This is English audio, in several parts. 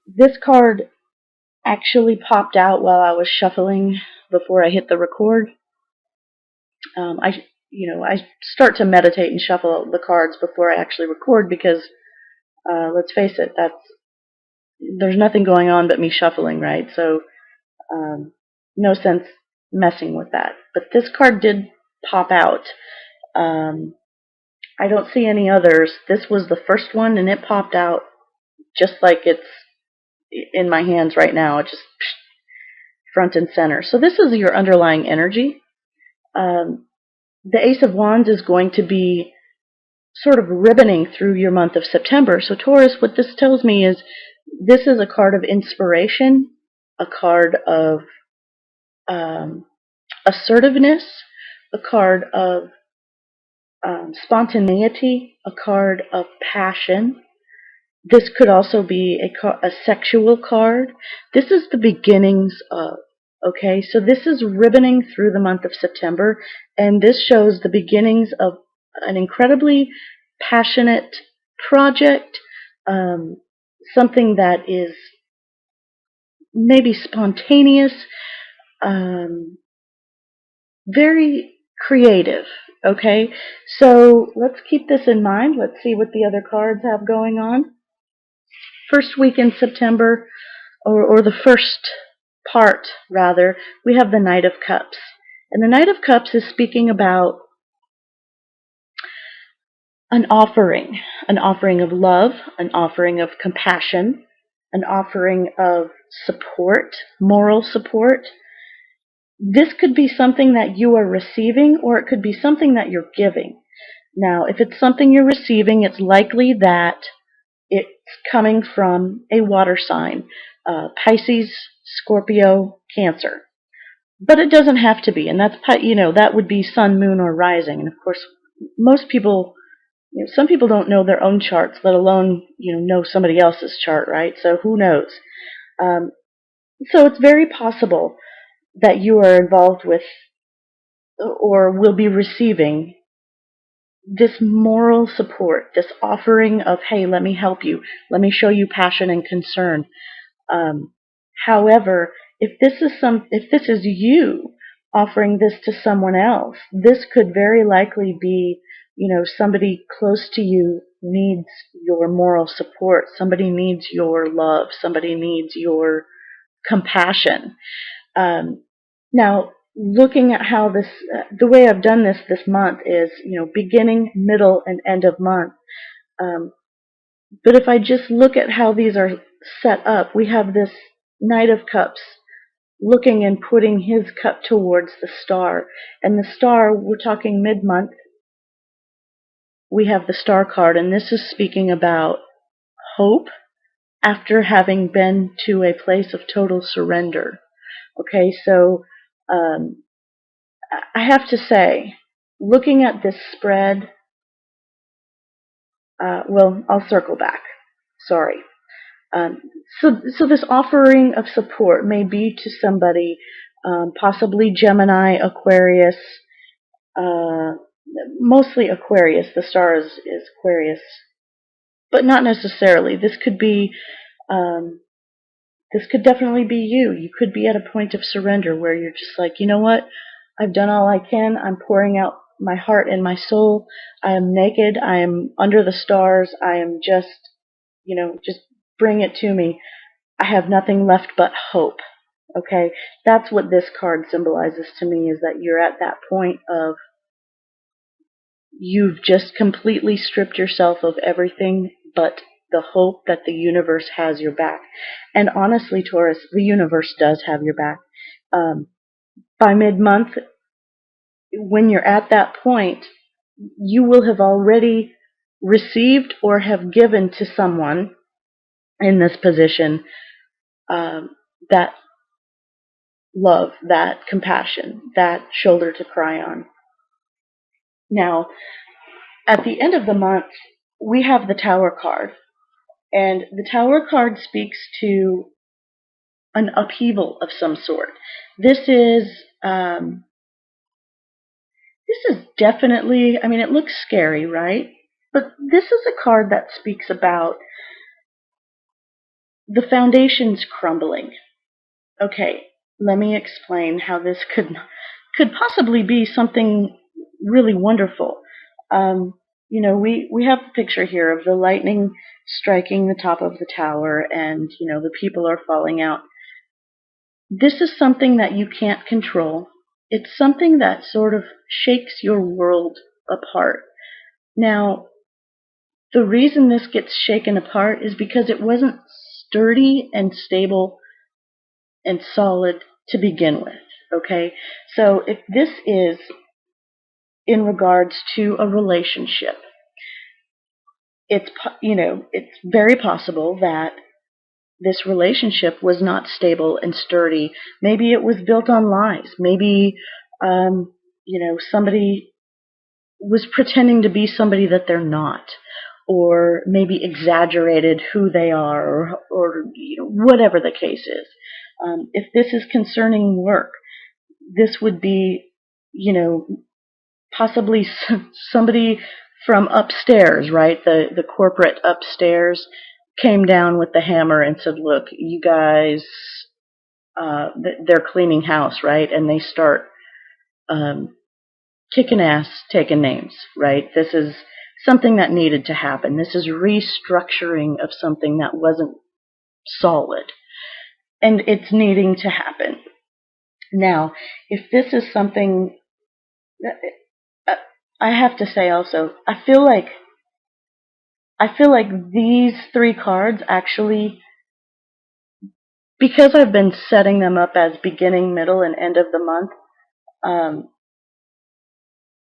This card actually popped out while I was shuffling before I hit the record. I start to meditate and shuffle the cards before I actually record because, let's face it, there's nothing going on but me shuffling, right? So, no sense messing with that. But this card did pop out. Um, I don't see any others. This was the first one, and it popped out just like it's in my hands right now. It just front and center. So this is your underlying energy. The Ace of Wands is going to be sort of ribboning through your month of September. So Taurus, what this tells me is this is a card of inspiration, a card of assertiveness, a card of spontaneity, a card of passion. This could also be a sexual card. This is the beginnings of, okay? So this is ribboning through the month of September, and this shows the beginnings of an incredibly passionate project, something that is maybe spontaneous, very creative, okay? So let's keep this in mind. Let's see what the other cards have going on. First week in September, or the first part, rather, we have the Knight of Cups. And the Knight of Cups is speaking about an offering of love, an offering of compassion, an offering of support, moral support. This could be something that you are receiving, or it could be something that you're giving. Now, if it's something you're receiving, it's likely that it's coming from a water sign, Pisces, Scorpio, Cancer. But it doesn't have to be, and that would be sun, moon, or rising. And of course, most people, some people don't know their own charts, let alone know somebody else's chart, right? So who knows? So it's very possible that you are involved with or will be receiving this moral support, this offering of, hey, let me help you, let me show you passion and concern. However, if this is you offering this to someone else, this could very likely be, somebody close to you needs your moral support. Somebody needs your love. Somebody needs your compassion. Now, looking at how the way I've done this month is, beginning, middle, and end of month. But if I just look at how these are set up, we have this Knight of Cups looking and putting his cup towards the star. And the star, we're talking mid-month, we have the star card, and this is speaking about hope after having been to a place of total surrender. Okay, so I have to say, looking at this spread, I'll circle back. Sorry. So this offering of support may be to somebody, possibly Gemini, Aquarius, mostly Aquarius. The star is Aquarius, but not necessarily. This could definitely be you. You could be at a point of surrender where you're just like, you know what? I've done all I can. I'm pouring out my heart and my soul. I am naked. I am under the stars. I am just bring it to me. I have nothing left but hope. Okay? That's what this card symbolizes to me, is that you're at that point of you've just completely stripped yourself of everything but the hope that the universe has your back. And honestly, Taurus, the universe does have your back. By mid-month, when you're at that point, you will have already received or have given to someone in this position that love, that compassion, that shoulder to cry on. Now, at the end of the month, we have the Tower card. And the Tower card speaks to an upheaval of some sort. This is definitely, it looks scary, right? But this is a card that speaks about the foundation's crumbling. Okay, let me explain how this could possibly be something really wonderful. We have the picture here of the lightning striking the top of the tower, and the people are falling out. This is something that you can't control. It's something that sort of shakes your world apart. Now, the reason this gets shaken apart is because it wasn't sturdy and stable and solid to begin with. Okay? So if this is in regards to a relationship, it's very possible that this relationship was not stable and sturdy. Maybe it was built on lies. Maybe somebody was pretending to be somebody that they're not, or maybe exaggerated who they are, or whatever the case is. If this is concerning work, this would be, possibly somebody from upstairs, right? The corporate upstairs came down with the hammer and said, "Look, you guys, they're cleaning house, right?" And they start kicking ass, taking names, right? This is something that needed to happen. This is restructuring of something that wasn't solid, and it's needing to happen. Now, if this is something, I have to say also, I feel like these three cards actually, because I've been setting them up as beginning, middle, and end of the month,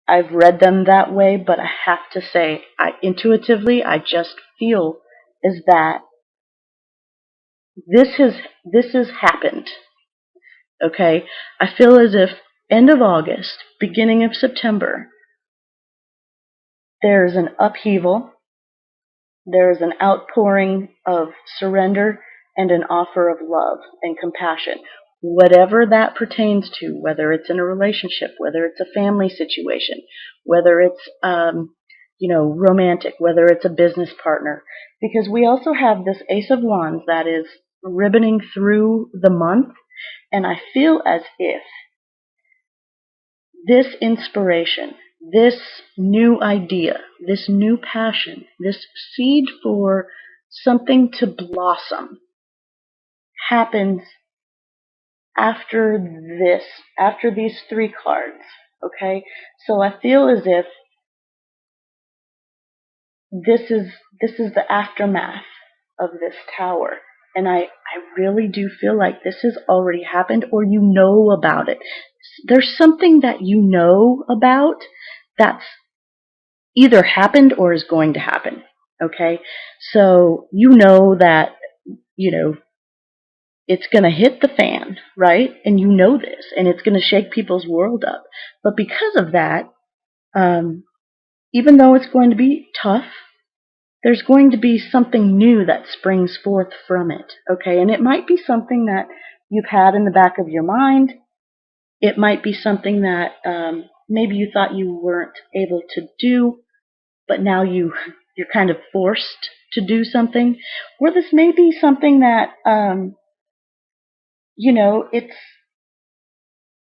I've read them that way, but I have to say, intuitively, I just feel is that this has happened. Okay? I feel as if end of August, beginning of September, there's an upheaval, there's an outpouring of surrender and an offer of love and compassion. Whatever that pertains to, whether it's in a relationship, whether it's a family situation, whether it's romantic, whether it's a business partner, because we also have this Ace of Wands that is ribboning through the month, and I feel as if this inspiration, this new idea, this new passion, this seed for something to blossom happens after these three cards. Okay? So I feel as if this is the aftermath of this tower. And I really do feel like this has already happened, or you know about it. There's something that you know about that's either happened or is going to happen. Okay? So you know that, it's going to hit the fan, right? And you know this, and it's going to shake people's world up. But because of that, even though it's going to be tough, there's going to be something new that springs forth from it, okay? And it might be something that you've had in the back of your mind. It might be something that maybe you thought you weren't able to do, but now you're kind of forced to do something. Or this may be something that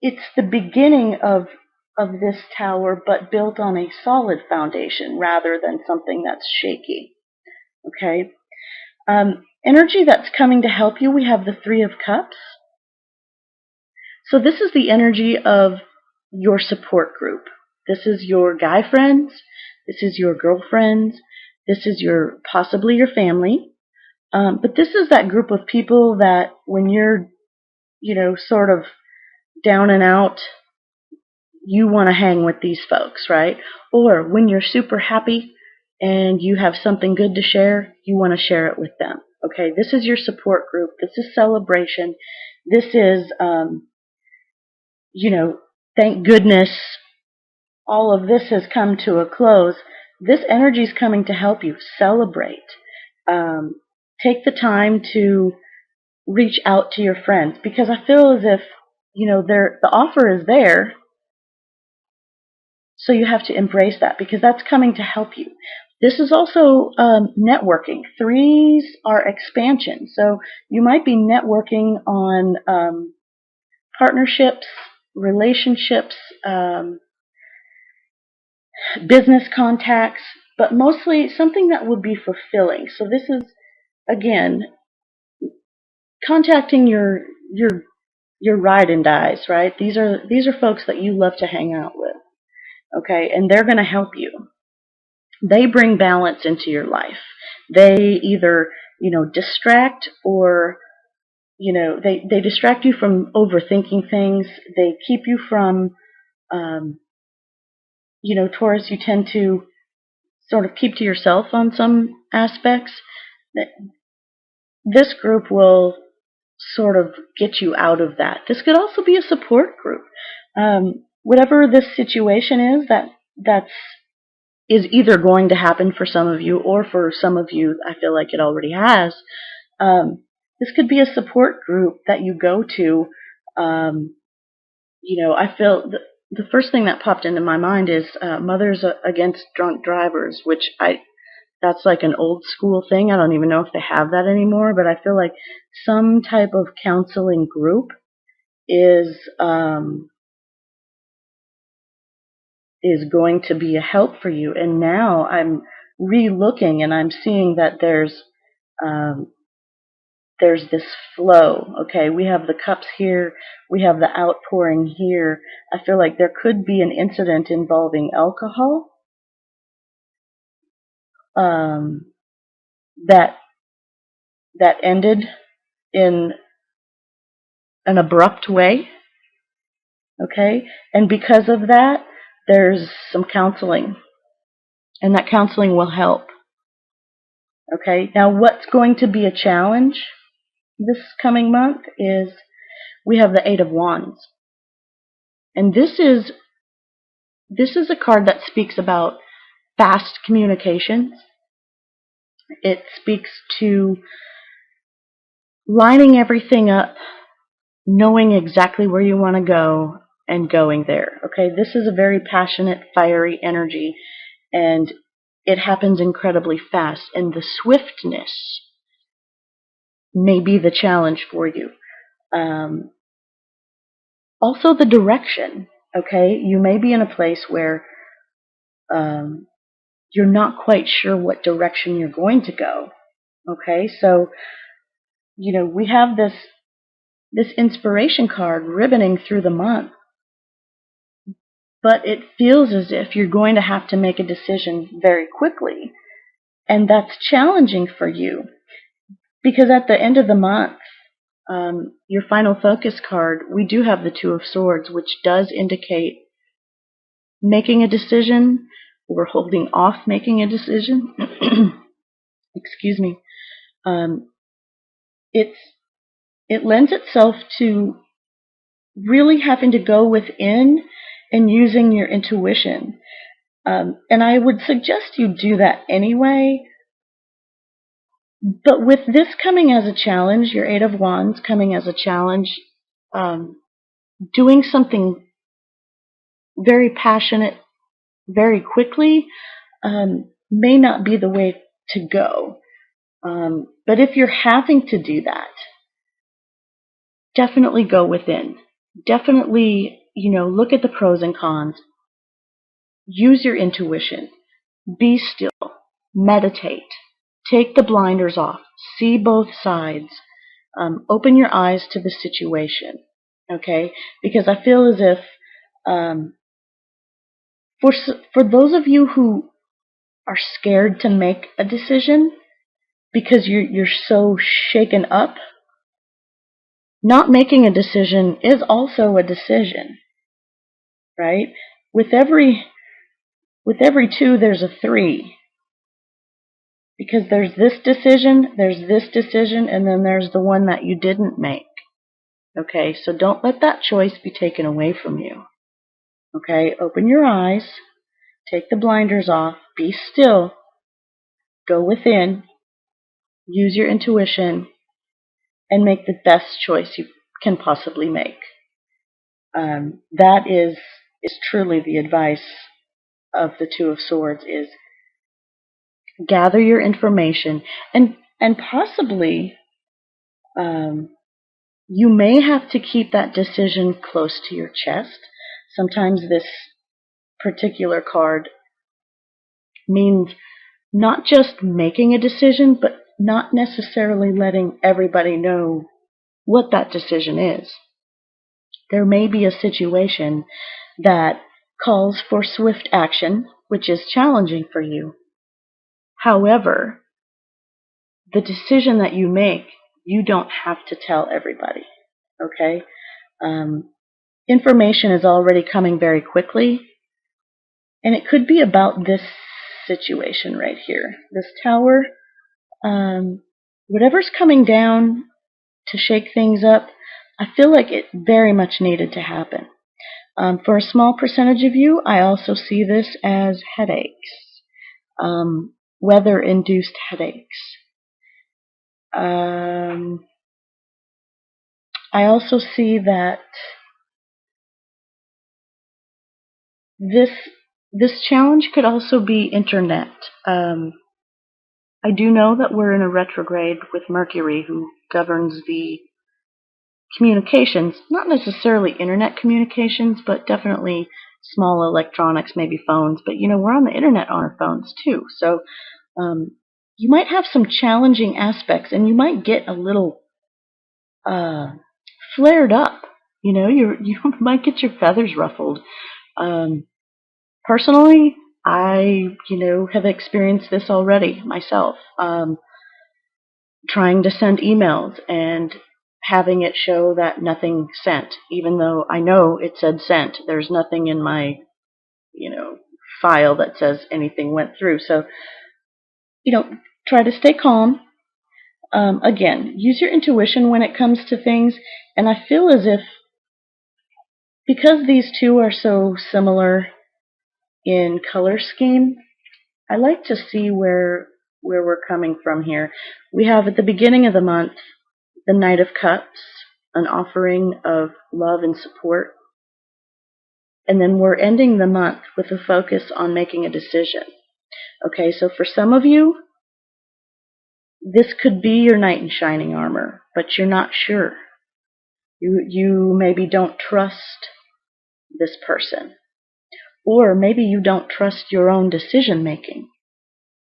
it's the beginning of this tower, but built on a solid foundation rather than something that's shaky. Okay? Energy that's coming to help you, we have the Three of Cups. So this is the energy of your support group. This is your guy friends. This is your girlfriends. This is possibly your family. But this is that group of people that when you're, sort of down and out, you want to hang with these folks, right? Or when you're super happy and you have something good to share, you want to share it with them. Okay, this is your support group. This is celebration. This is, thank goodness all of this has come to a close. This energy is coming to help you celebrate. Take the time to reach out to your friends, because I feel as if, the offer is there. So you have to embrace that, because that's coming to help you. This is also networking. Threes are expansion. So you might be networking on partnerships, relationships, business contacts, but mostly something that would be fulfilling. So this is, again, contacting your ride and dies, right? These are folks that you love to hang out with, okay? And they're going to help you. They bring balance into your life. They either, distract, or, they distract you from overthinking things. They keep you from, Taurus, you tend to sort of keep to yourself on some aspects. This group will sort of get you out of that. This could also be a support group. Whatever this situation is, that's is either going to happen for some of you, or for some of you, I feel like it already has. This could be a support group that you go to. I feel the first thing that popped into my mind is Mothers Against Drunk Drivers, which that's like an old school thing. I don't even know if they have that anymore, but I feel like some type of counseling group is going to be a help for you. And now I'm re-looking, and I'm seeing that there's this flow. Okay, we have the cups here, we have the outpouring here. I feel like there could be an incident involving alcohol that ended in an abrupt way. Okay, and because of that, there's some counseling, and that counseling will help. Okay, now what's going to be a challenge this coming month is we have the Eight of Wands. And this is a card that speaks about fast communications. It speaks to lining everything up, knowing exactly where you want to go, and going there. Okay, this is a very passionate, fiery energy, and it happens incredibly fast. And the swiftness may be the challenge for you. Also, the direction. Okay, you may be in a place where you're not quite sure what direction you're going to go. Okay, so we have this inspiration card ribboning through the month, but it feels as if you're going to have to make a decision very quickly, and that's challenging for you because at the end of the month, your final focus card, we do have the Two of Swords, which does indicate making a decision or holding off making a decision. Excuse me. It lends itself to really having to go within and using your intuition. And I would suggest you do that anyway. But with this coming as a challenge, your Eight of Wands coming as a challenge, doing something very passionate very quickly may not be the way to go. But if you're having to do that, definitely go within. Definitely, look at the pros and cons. Use your intuition. Be still. Meditate. Take the blinders off. See both sides. Open your eyes to the situation. Okay? Because I feel as if for those of you who are scared to make a decision because you're so shaken up, not making a decision is also a decision, right? With every two, there's a three. Because there's this decision, and then there's the one that you didn't make. Okay, so don't let that choice be taken away from you. Okay, open your eyes, take the blinders off, be still, go within, use your intuition, and make the best choice you can possibly make. That is truly the advice of the Two of Swords, is gather your information, and possibly you may have to keep that decision close to your chest. Sometimes this particular card means not just making a decision, but not necessarily letting everybody know what that decision is. There may be a situation that calls for swift action, which is challenging for you. However, the decision that you make, you don't have to tell everybody, okay? Information is already coming very quickly, and it could be about this situation right here. This tower, whatever's coming down to shake things up, I feel like it very much needed to happen. For a small percentage of you, I also see this as headaches, weather-induced headaches. I also see that this challenge could also be internet. I do know that we're in a retrograde with Mercury, who governs the communications, not necessarily internet communications, but definitely small electronics, maybe phones. But we're on the internet on our phones too. So you might have some challenging aspects, and you might get a little flared up. You might get your feathers ruffled. Personally, I have experienced this already myself. Trying to send emails and having it show that nothing sent, even though I know it said sent. There's nothing in my, file that says anything went through. So, try to stay calm. Again, use your intuition when it comes to things. And I feel as if, because these two are so similar in color scheme, I like to see where we're coming from here. We have at the beginning of the month the Knight of Cups, an offering of love and support. And then we're ending the month with a focus on making a decision. Okay, so for some of you, this could be your knight in shining armor, but you're not sure. You maybe don't trust this person. Or maybe you don't trust your own decision making.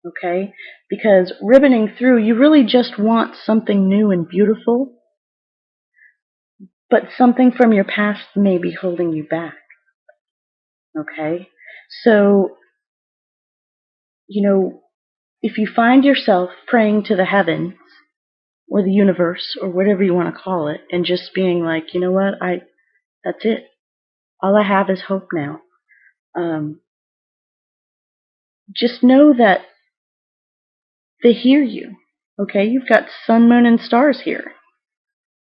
Okay? Because ribboning through, you really just want something new and beautiful, but something from your past may be holding you back. Okay? So, if you find yourself praying to the heavens or the universe or whatever you want to call it, and just being like, you know what, that's it. All I have is hope now. Just know that they hear you. Okay? You've got sun, moon, and stars here.